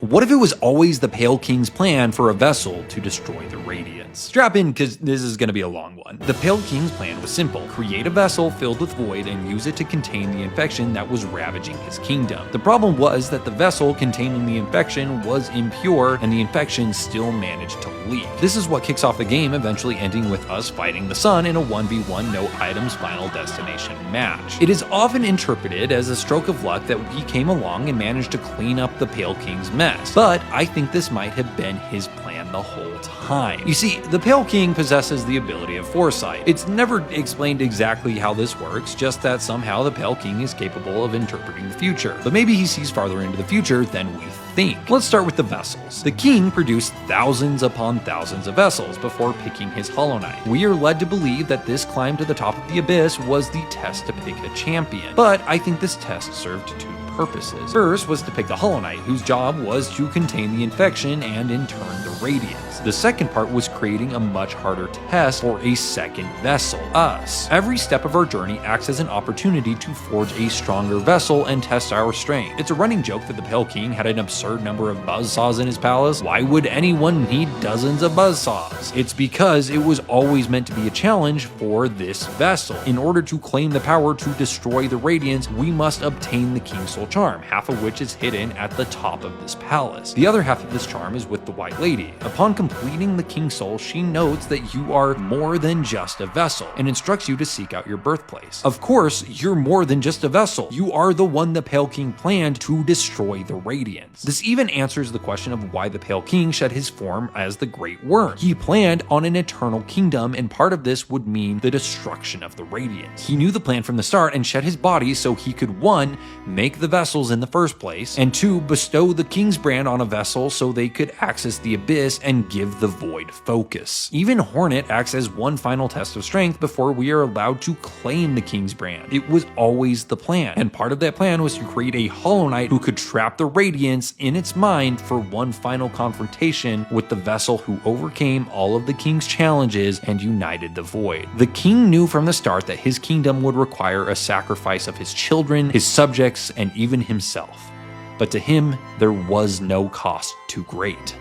What if it was always the Pale King's plan for a vessel to destroy the Radiance? Strap in, because this is going to be a long one. The Pale King's plan was simple: create a vessel filled with void and use it to contain the infection that was ravaging his kingdom. The problem was that the vessel containing the infection was impure, and the infection still managed to leak. This is what kicks off the game, eventually ending with us fighting the sun in a 1v1 no items final destination match. It is often interpreted as a stroke of luck that we came along and managed to clean up the Pale King's mess. But I think this might have been his plan the whole time. You see, the Pale King possesses the ability of foresight. It's never explained exactly how this works, just that somehow the Pale King is capable of interpreting the future. But maybe he sees farther into the future than we think. Let's start with the vessels. The king produced thousands upon thousands of vessels before picking his Hollow Knight. We are led to believe that this climb to the top of the abyss was the test to pick a champion. But I think this test served two purposes. First was to pick the Hollow Knight, whose job was to contain the infection and in turn the Radiance. The second part was creating a much harder test for a second vessel, us. Every step of our journey acts as an opportunity to forge a stronger vessel and test our strength. It's a running joke that the Pale King had an absurd number of buzzsaws in his palace. Why would anyone need dozens of buzzsaws? It's because it was always meant to be a challenge for this vessel. In order to claim the power to destroy the Radiance, we must obtain the King's Soul Charm, half of which is hidden at the top of this palace. The other half of this charm is with the White Lady. Upon completing the King's Soul, she notes that you are more than just a vessel and instructs you to seek out your birthplace. Of course, you're more than just a vessel. You are the one the Pale King planned to destroy the Radiance. This even answers the question of why the Pale King shed his form as the Great Worm. He planned on an eternal kingdom, and part of this would mean the destruction of the Radiance. He knew the plan from the start and shed his body so he could 1. Make the vessels in the first place, and 2. Bestow the King's brand on a vessel so they could access the abyss and give the void focus. Even Hornet acts as one final test of strength before we are allowed to claim the King's brand. It was always the plan, and part of that plan was to create a Hollow Knight who could trap the Radiance in its mind for one final confrontation with the vessel who overcame all of the King's challenges and united the void. The King knew from the start that his kingdom would require a sacrifice of his children, his subjects, and even himself. But to him, there was no cost too great.